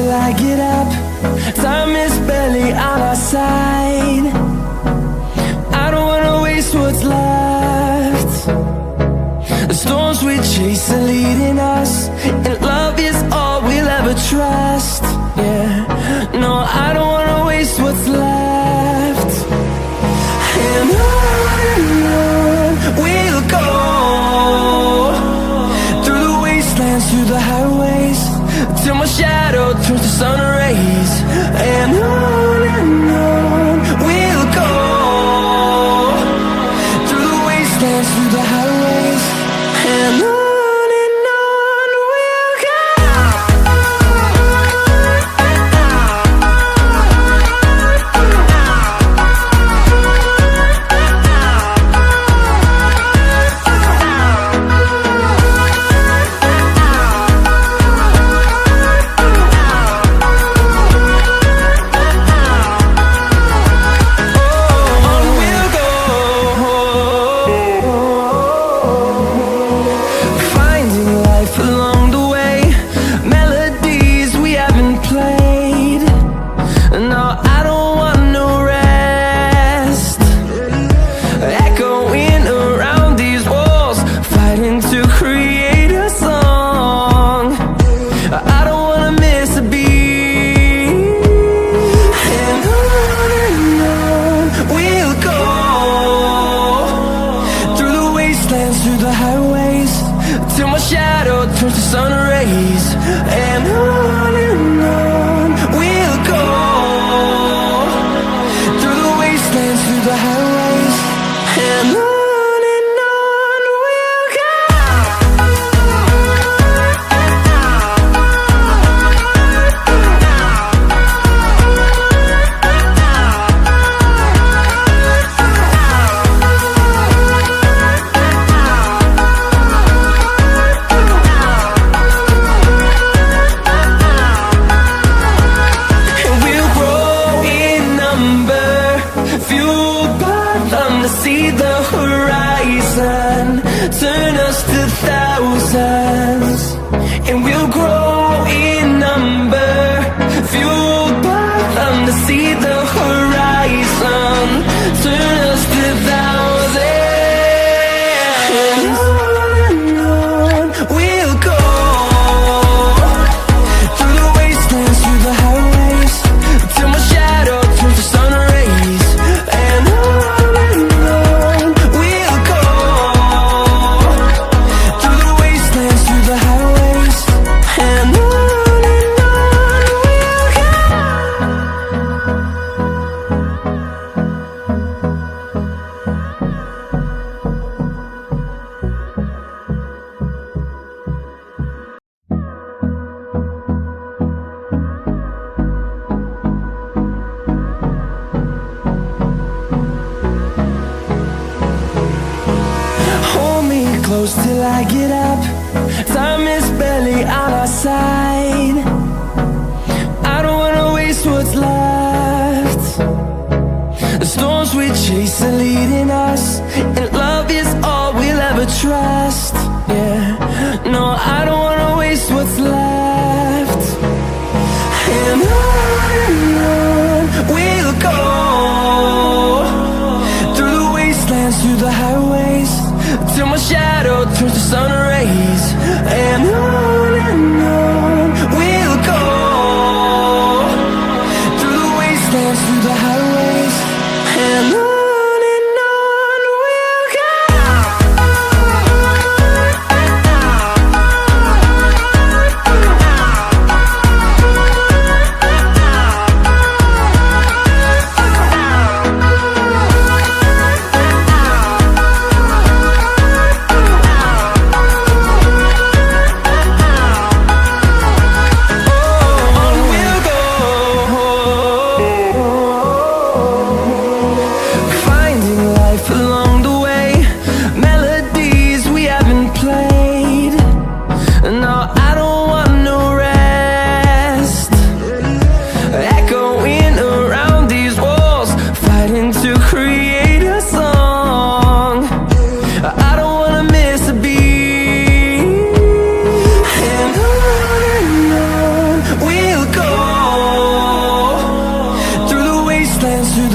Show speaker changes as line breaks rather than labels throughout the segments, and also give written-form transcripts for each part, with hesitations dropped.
till I get up. Time is barely on our side. I don't wanna waste what's left. The storms we chase are leading us, and love is all we'll ever trust. Yeah, no, I don't wanna waste what's left. And on we'll go, through the wastelands, through the highways, till my shadow turns to sun rays. And on we'll go, through the wastelands, through the highways, and on we'll go. Through the highways, till my shadow turns to sun rays. And on we'll go, through the wastelands, through the highways, and on we'll go. See the horizon turn us to thousands, and we'll grow in number, fueled by them to see the horizon turn us to thousands. And on we'll go, through the wastelands, through the highways, till my shadow turns to sun rays. And close till I get up. Time is barely on our side. I don't wanna waste what's left. The storms we chase are leading us, and love is all we'll ever trust. Yeah, no, I don't wanna waste what's left. And on we'll go, through the wastelands, through the highways, till my shadow turns to sun rays. And on we'll go, through the wastelands, through the highways, and on we'll go.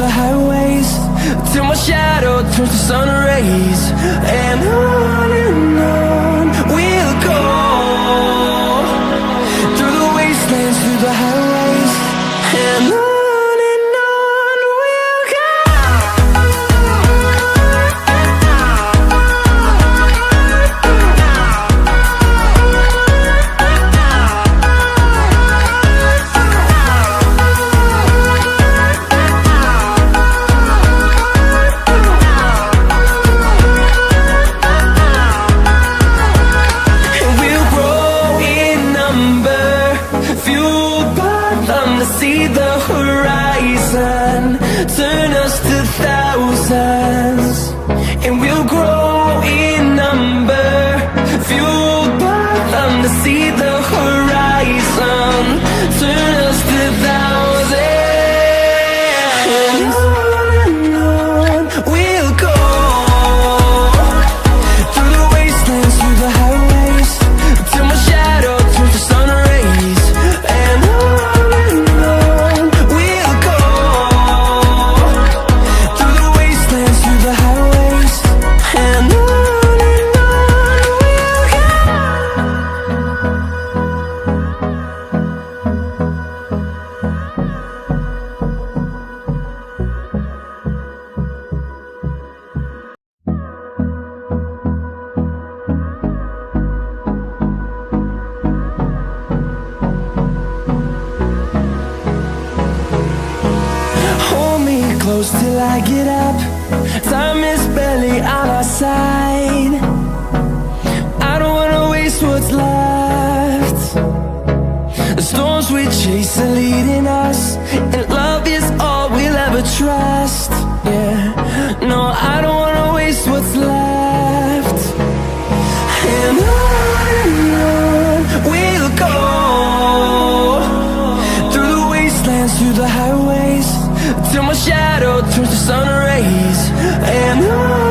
the highways, till my shadow turns to sun rays. And on we'll go, through the wastelands, through the highways. And on we'll go. See the horizon, turn us to thousands, and we'll grow in number, fueled by them to see the horizon, turn us to thousands. And on we'll go, through the wastelands, through the highways, till my shadow turns to sun rays. And close till I get up. Time is barely on our side. I don't wanna waste what's left. The storms we chase are leading us, and love is all we'll ever trust. Yeah, no, I don't wanna waste what's left. And on we'll go, through the wastelands, through the highways, till my shadow turns to sun rays. And on